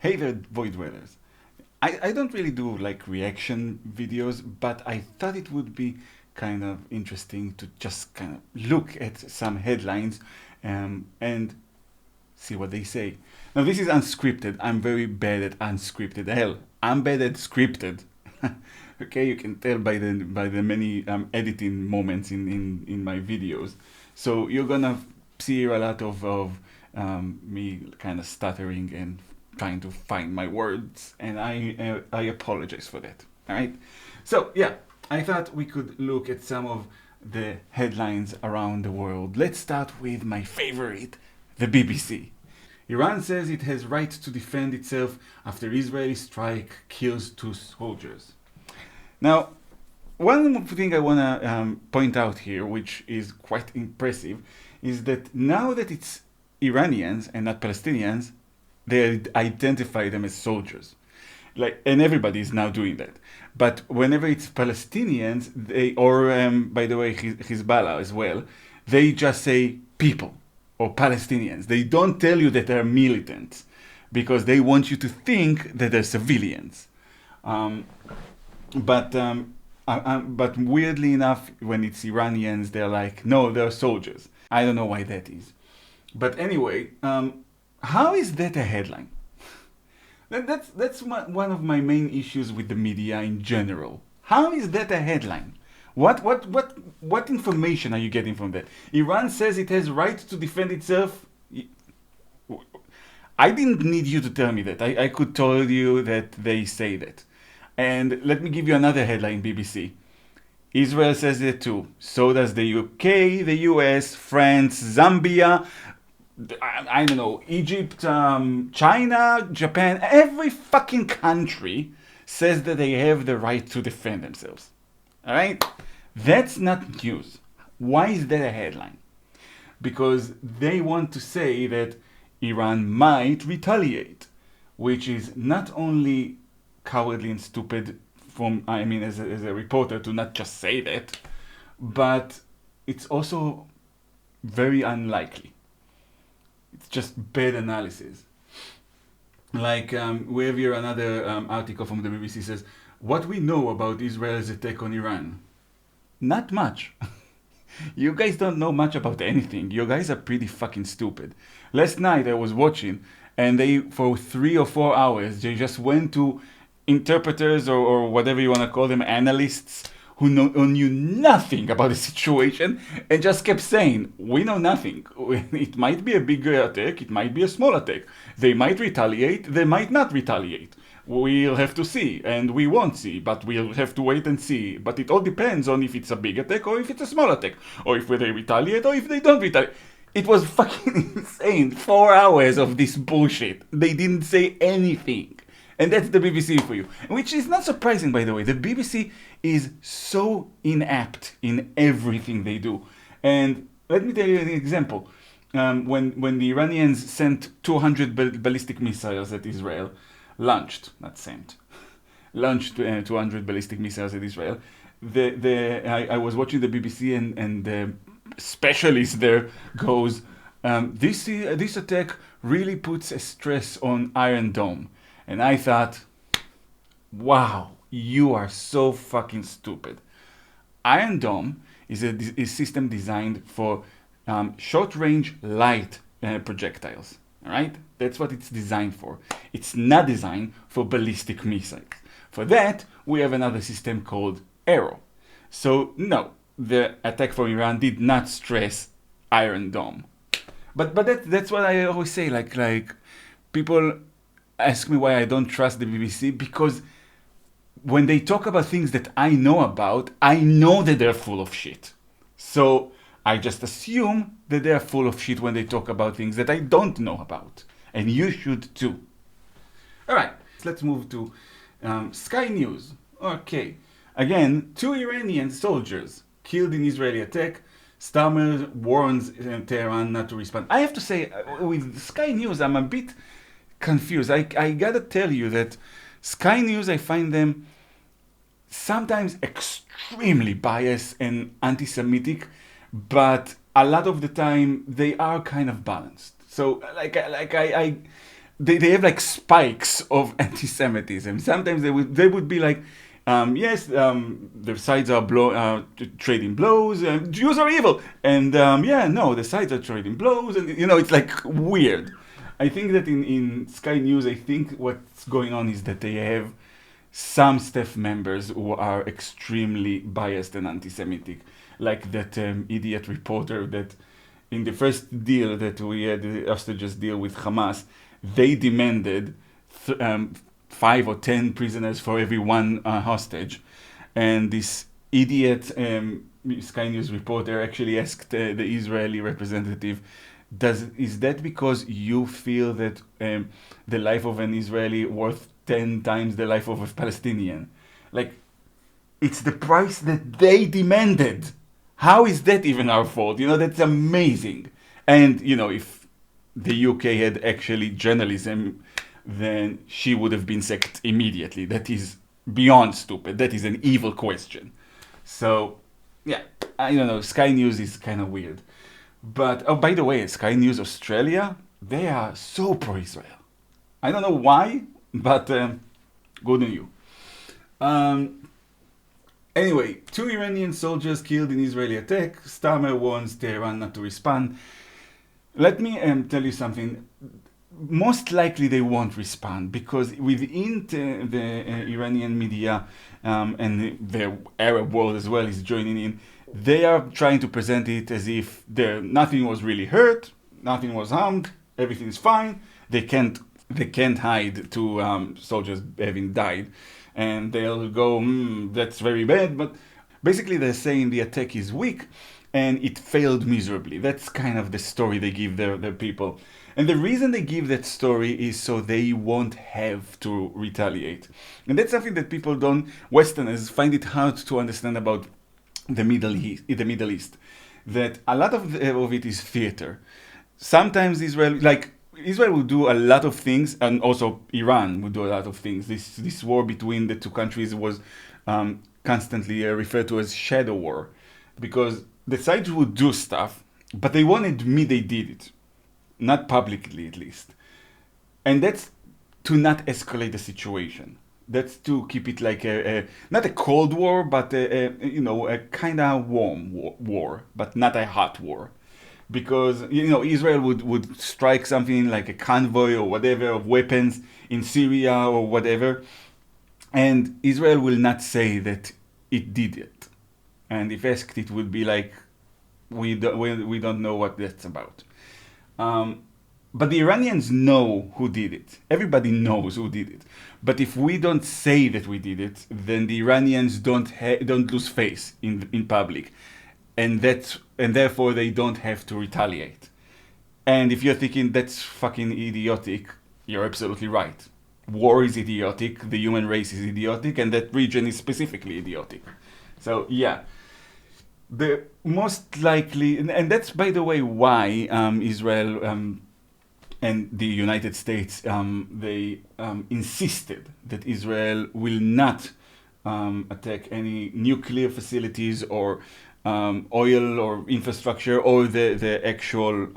Hey there, Void Dwellers. I don't really do like reaction videos, but I thought it would be kind of interesting to just kind of look at some headlines and see what they say. Now, this is unscripted. I'm very bad at unscripted. Hell, I'm bad at scripted. Okay, you can tell by the many editing moments in my videos. So you're gonna see a lot of me kind of stuttering and trying to find my words, and I apologize for that. All right. So yeah, I thought we could look at some of the headlines around the world. Let's start with my favorite, the BBC. Iran says it has right to defend itself after Israeli strike kills 2 soldiers. Now, one thing I want to point out here, which is quite impressive, is that now that it's Iranians and not Palestinians, they identify them as soldiers. And everybody is now doing that. But whenever it's Palestinians, by the way, Hezbollah as well, they just say people or Palestinians. They don't tell you that they're militants because they want you to think that they're civilians. But weirdly enough, when it's Iranians, they're like, no, they're soldiers. I don't know why that is. But anyway, how is that a headline? That's one of my main issues with the media in general. How is that a headline? What information are you getting from that? Iran says it has right to defend itself. I didn't need you to tell me that. I could tell you that they say that. And let me give you another headline, BBC. Israel says it too. So does the UK, the US, France, Zambia, I don't know, Egypt, China, Japan. Every fucking country says that they have the right to defend themselves. All right? That's not news. Why is that a headline? Because they want to say that Iran might retaliate, which is not only cowardly and stupid as a reporter to not just say that, but it's also very unlikely. It's just bad analysis. Like, we have here another article from the BBC says, what we know about Israel's attack on Iran? Not much. You guys don't know much about anything. You guys are pretty fucking stupid. Last night I was watching, and they, for 3 or 4 hours, they just went to interpreters or whatever you want to call them, analysts, who knew nothing about the situation and just kept saying, we know nothing. It might be a bigger attack, it might be a small attack. They might retaliate, they might not retaliate. We'll have to see, and we won't see, but we'll have to wait and see. But it all depends on if it's a big attack or if it's a small attack, or if they retaliate or if they don't retaliate. It was fucking insane. 4 hours of this bullshit. They didn't say anything. And that's the BBC for you. Which is not surprising, by the way. The BBC is so inept in everything they do. And let me tell you an example. When the Iranians sent 200 ballistic missiles at Israel, launched 200 ballistic missiles at Israel, I was watching the BBC and the specialist there goes, this attack really puts a stress on Iron Dome. And I thought, wow, you are so fucking stupid. Iron Dome is a system designed for short-range light projectiles. All right? That's what it's designed for. It's not designed for ballistic missiles. For that, we have another system called Arrow. So, no, the attack from Iran did not stress Iron Dome. But that's what I always say. Like people ask me why I don't trust the BBC, because when they talk about things that I know about, I know that they're full of shit. So I just assume that they're full of shit when they talk about things that I don't know about. And you should too. Alright, let's move to Sky News. Okay. Again, 2 Iranian soldiers killed in Israeli attack. Starmer warns Tehran not to respond. I have to say, with Sky News, I'm a bit confused. I gotta tell you that Sky News, I find them sometimes extremely biased and anti-Semitic, but a lot of the time they are kind of balanced. So I they have like spikes of anti-Semitism. Sometimes they would be like, yes, the sides are trading blows. Jews are evil, and yeah, no, the sides are trading blows, and it's like weird. I think that in Sky News, I think what's going on is that they have some staff members who are extremely biased and anti-Semitic, like that idiot reporter that in the first deal that we had, the hostages deal with Hamas, they demanded 5 or 10 prisoners for every one hostage. And this idiot Sky News reporter actually asked the Israeli representative, is that because you feel that the life of an Israeli worth 10 times the life of a Palestinian? Like, it's the price that they demanded. How is that even our fault? That's amazing. And, if the UK had actually journalism, then she would have been sacked immediately. That is beyond stupid. That is an evil question. So, yeah, I don't know. Sky News is kind of weird. But, oh, by the way, Sky News Australia, they are so pro-Israel. I don't know why, but good on you. Anyway, 2 Iranian soldiers killed in Israeli attack. Starmer warns Tehran not to respond. Let me tell you something. Most likely they won't respond because within the Iranian media and the Arab world as well is joining in. They are trying to present it as if nothing was really hurt, nothing was harmed, everything is fine. They can't hide to soldiers having died, and they'll go, that's very bad. But basically, they're saying the attack is weak, and it failed miserably. That's kind of the story they give their people. And the reason they give that story is so they won't have to retaliate. And that's something that people Westerners find it hard to understand about the Middle East. That a lot of it is theater. Sometimes Israel will do a lot of things, and also Iran will do a lot of things. This war between the two countries was constantly referred to as shadow war, because the sides would do stuff, but they won't admit they did it, not publicly at least. And that's to not escalate the situation. That's to keep it like not a cold war, but a kind of warm war, but not a hot war. Because Israel would strike something like a convoy or whatever of weapons in Syria or whatever, and Israel will not say that it did it. And if asked, it would be like, we don't know what that's about. But the Iranians know who did it. Everybody knows who did it. But if we don't say that we did it, then the Iranians don't lose face in public, and therefore they don't have to retaliate. And if you're thinking that's fucking idiotic, you're absolutely right. War is idiotic, the human race is idiotic, and that region is specifically idiotic. So yeah, the most likely, and that's by the way why Israel and the United States they insisted that Israel will not attack any nuclear facilities or oil or infrastructure or the actual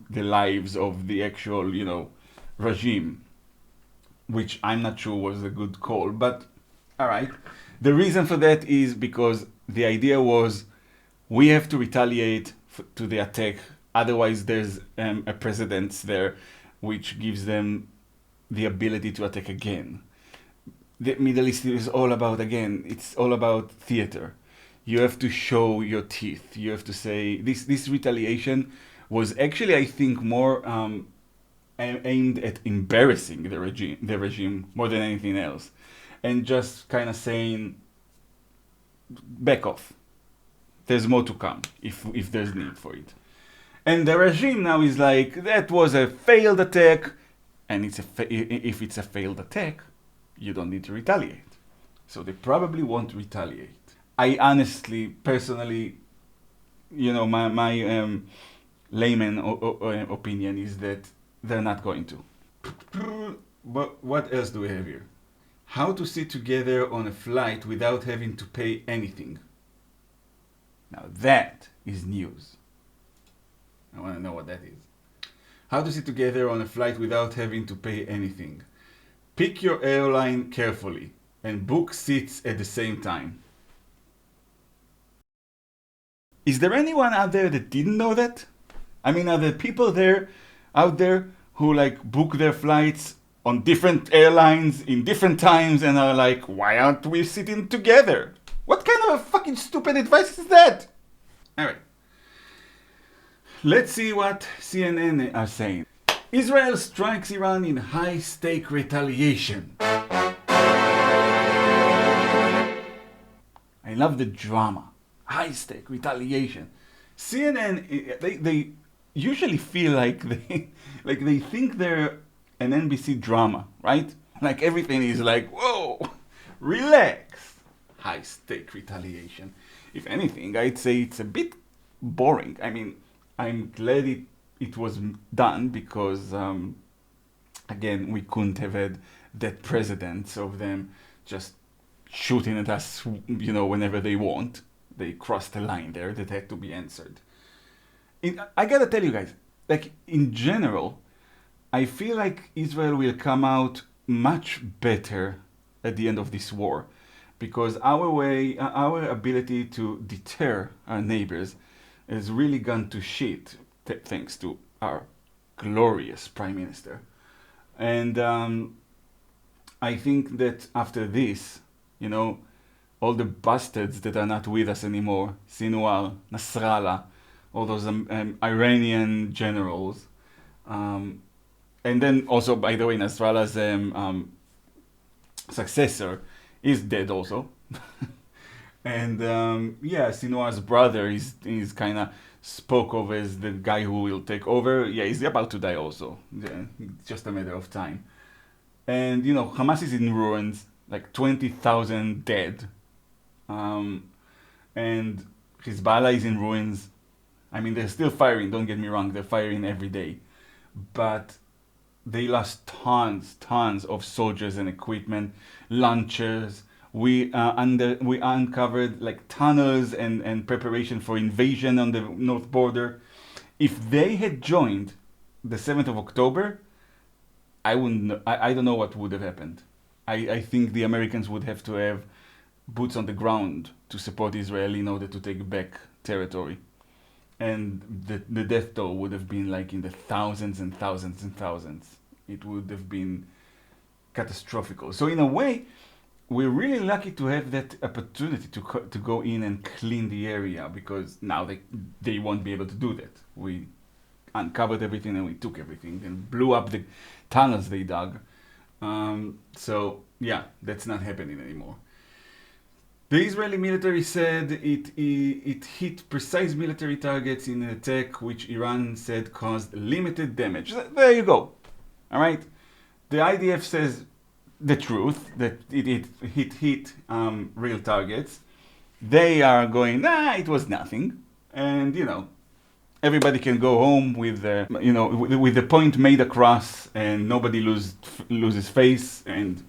the lives of the actual regime, which I'm not sure was a good call, but all right. The reason for that is because the idea was we have to retaliate to the attack, otherwise there's a precedent there which gives them the ability to attack again. The Middle East is all about, again, it's all about theater. You have to show your teeth. You have to say this retaliation was actually, I think, more aimed at embarrassing the regime more than anything else, and just kind of saying, back off. There's more to come if there's need for it. And the regime now is like, that was a failed attack, and if it's a failed attack, you don't need to retaliate. So they probably won't retaliate. I honestly, personally, my layman opinion is that they're not going to. But what else do we have here? How to sit together on a flight without having to pay anything. Now that is news. I want to know what that is. How to sit together on a flight without having to pay anything. Pick your airline carefully and book seats at the same time. Is there anyone out there that didn't know that? I mean, are there people out there who like book their flights on different airlines in different times and are like, why aren't we sitting together? What kind of a fucking stupid advice is that? Alright. Let's see what CNN are saying. Israel strikes Iran in high-stake retaliation. I love the drama. High-stake retaliation. CNN, they usually feel like they think they're an NBC drama, right? Like everything is like, whoa, relax. High-stake retaliation. If anything, I'd say it's a bit boring. I mean, I'm glad it was done because, again, we couldn't have had that precedence of them just shooting at us, you know, whenever they want. They crossed a line there that had to be answered. I gotta tell you guys, like, in general, I feel like Israel will come out much better at the end of this war, because our ability to deter our neighbors has really gone to shit, thanks to our glorious prime minister. And I think that after this, you know, all the bastards that are not with us anymore, Sinwar, Nasrallah, all those Iranian generals, and then also, by the way, Nasrallah's successor is dead also. And yeah, Sinwar's brother is kind of spoke of as the guy who will take over. Yeah, he's about to die also. Yeah, it's just a matter of time. And you know, Hamas is in ruins, like 20,000 dead. And Hezbollah is in ruins. I mean, they're still firing, don't get me wrong, they're firing every day. But they lost tons of soldiers and equipment, launchers. We uncovered like tunnels and preparation for invasion on the north border. If they had joined the 7th of October, I don't know what would have happened. I think the Americans would have to have boots on the ground to support Israel in order to take back territory. And the death toll would have been like in the thousands and thousands and thousands. It would have been catastrophic. So in a way, we're really lucky to have that opportunity to go in and clean the area, because now they won't be able to do that. We uncovered everything and we took everything and blew up the tunnels they dug. So yeah, that's not happening anymore. The Israeli military said it hit precise military targets in an attack which Iran said caused limited damage. There you go. All right. The IDF says the truth, that it hit real targets. They are going, it was nothing. And, you know, everybody can go home with with the point made across, and nobody loses face, and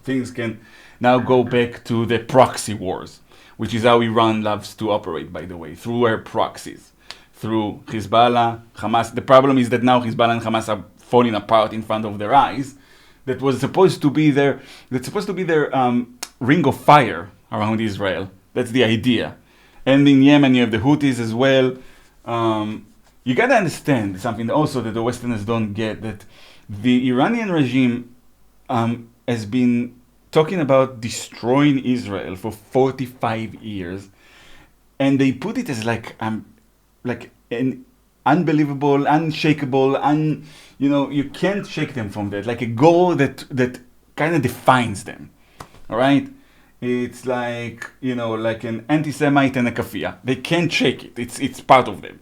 things can now go back to the proxy wars, which is how Iran loves to operate, by the way, through her proxies, through Hezbollah, Hamas. The problem is that now Hezbollah and Hamas are falling apart in front of their eyes. That was supposed to be their ring of fire around Israel. That's the idea. And in Yemen, you have the Houthis as well. You gotta understand something also that the Westerners don't get, that the Iranian regime has been talking about destroying Israel for 45 years, and they put it as like an unbelievable, unshakable, you can't shake them from that, like a goal that kind of defines them. All right, it's like like an anti-Semite and a kafir. They can't shake it. It's part of them.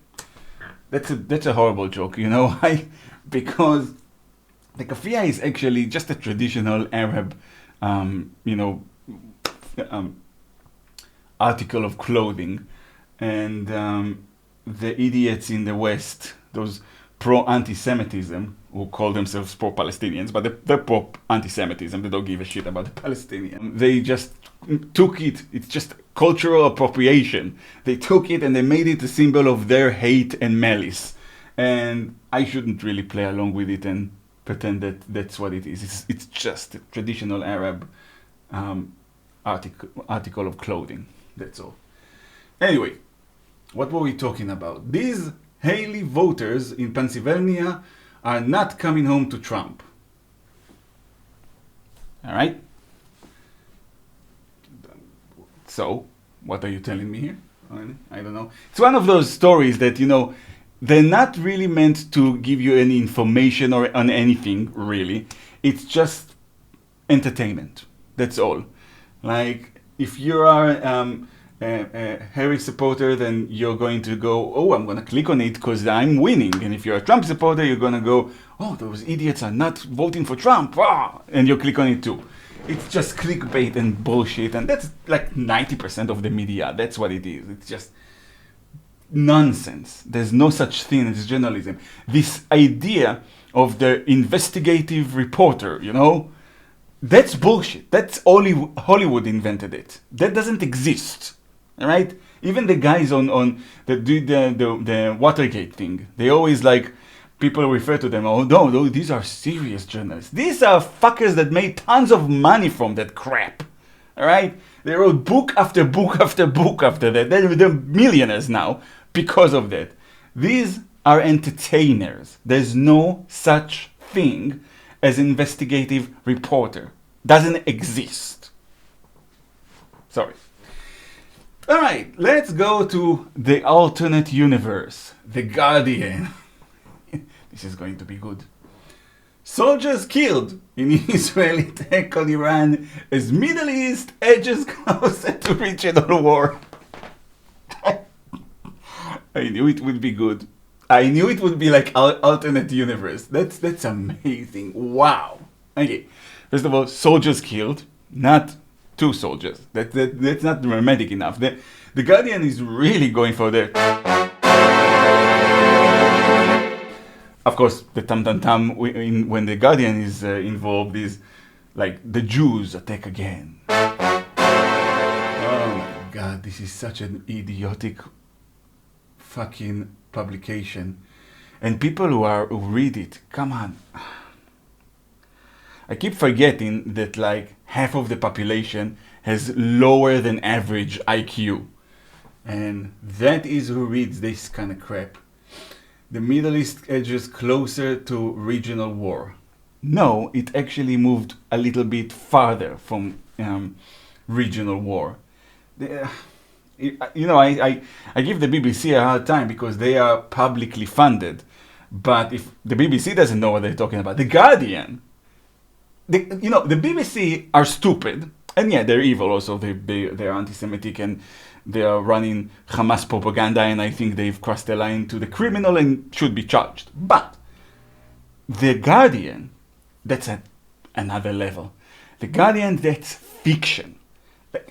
That's a horrible joke, because the kafir is actually just a traditional Arab article of clothing, and the idiots in the West, those pro-antisemitism, who call themselves pro-Palestinians, but they're pro-antisemitism, they don't give a shit about the Palestinians. They just took it, it's just cultural appropriation. They took it and they made it a symbol of their hate and malice. and I shouldn't really play along with it and pretend that that's what it is. It's just a traditional Arab article of clothing. That's all. Anyway, what were we talking about? These Haley voters in Pennsylvania are not coming home to Trump. All right? So, what are you telling me here? I don't know. It's one of those stories that, they're not really meant to give you any information or on anything, really. It's just entertainment. That's all. Like, if you are a Harry supporter, then you're going to go, oh, I'm going to click on it because I'm winning. And if you're a Trump supporter, you're going to go, oh, those idiots are not voting for Trump. Ah! And you click on it too. It's just clickbait and bullshit. And that's like 90% of the media. That's what it is. It's just nonsense. There's no such thing as journalism. This idea of the investigative reporter, that's bullshit. That's only Hollywood invented it. That doesn't exist. All right? Even the guys on that do the Watergate thing, they always people refer to them, oh no, these are serious journalists. These are fuckers that made tons of money from that crap. All right? They wrote book after book after book after that. They're millionaires now because of that. These are entertainers. There's no such thing as investigative reporter. Doesn't exist. Sorry. All right, let's go to the alternate universe, The Guardian. This is going to be good. Soldiers killed in Israeli attack on Iran as Middle East edges closer to regional war. I knew it would be good. I knew it would be like alternate universe. That's amazing. Wow. Okay. First of all, soldiers killed, not two soldiers. That's not dramatic enough. The Guardian is really going for the... Of course, the tam-tam-tam when the Guardian is involved is like the Jews attack again. Oh my God, this is such an idiotic fucking publication. And people who read it, come on. I keep forgetting that half of the population has lower than average IQ. And that is who reads this kind of crap. The Middle East edges closer to regional war. No, it actually moved a little bit farther from regional war. I give the BBC a hard time because they are publicly funded. But if the BBC doesn't know what they're talking about, The Guardian, the BBC are stupid. And yeah, they're evil also. They're anti-Semitic and they are running Hamas propaganda, and I think they've crossed the line to the criminal and should be charged. But The Guardian, that's at another level. The Guardian, that's fiction.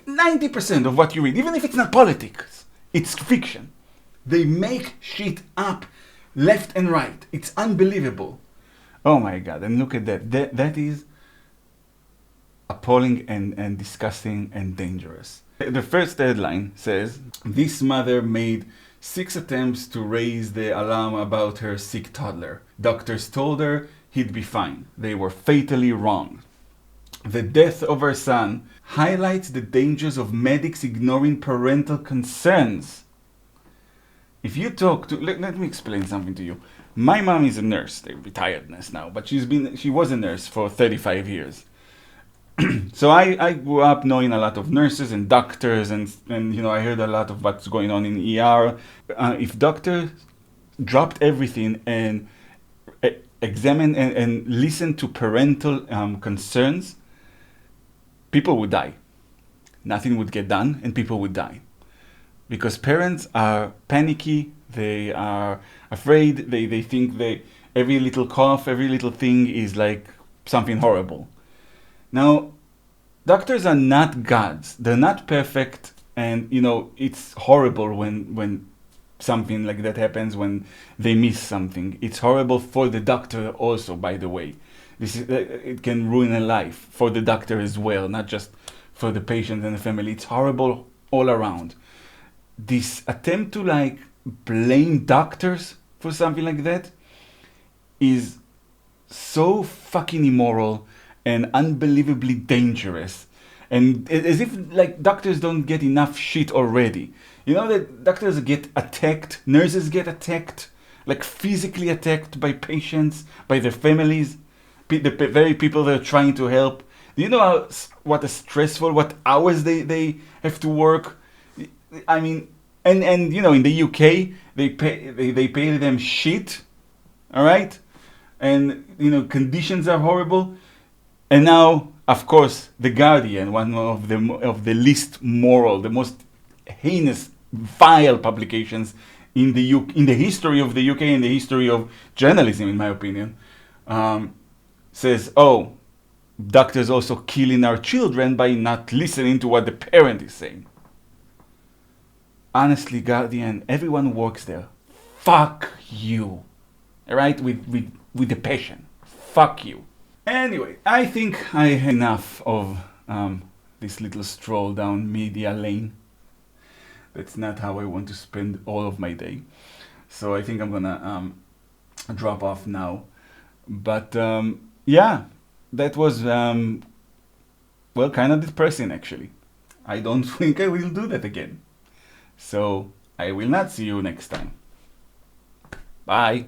90% of what you read, even if it's not politics, it's fiction. They make shit up left and right. It's unbelievable. Oh my God, and look at that. That is appalling and disgusting and dangerous. The first headline says, this mother made 6 attempts to raise the alarm about her sick toddler. Doctors told her he'd be fine. They were fatally wrong. The death of her son highlights the dangers of medics ignoring parental concerns. If you talk to... Let me explain something to you. My mom is a nurse, a retired nurse now, but she was a nurse for 35 years. So I grew up knowing a lot of nurses and doctors, and I heard a lot of what's going on in ER. If doctors dropped everything and examined and listened to parental concerns, people would die. Nothing would get done, and people would die. Because parents are panicky, they are afraid, they think every little cough, every little thing is like something horrible. Now, doctors are not gods. They're not perfect, and it's horrible when something like that happens, when they miss something. It's horrible for the doctor also, by the way. It can ruin a life for the doctor as well, not just for the patient and the family. It's horrible all around. This attempt to blame doctors for something like that is so fucking immoral and unbelievably dangerous. And as if like doctors don't get enough shit already. You know that doctors get attacked, nurses get attacked, like physically attacked by patients, by their families, the very people they're trying to help. Do you know what a stressful, what hours they have to work? I mean, and you know, in the UK they pay them shit, all right, and you know conditions are horrible. And now, of course, the Guardian, one of the least moral, the most heinous, vile publications in in the history of the UK, in the history of journalism, in my opinion, says, "Oh, doctors also killing our children by not listening to what the parent is saying." Honestly, Guardian, everyone who works there, fuck you, all right? With the passion, fuck you. Anyway, I think I had enough of this little stroll down media lane. That's not how I want to spend all of my day. So I think I'm gonna drop off now. But yeah, that was, well, kind of depressing actually. I don't think I will do that again. So I will not see you next time. Bye.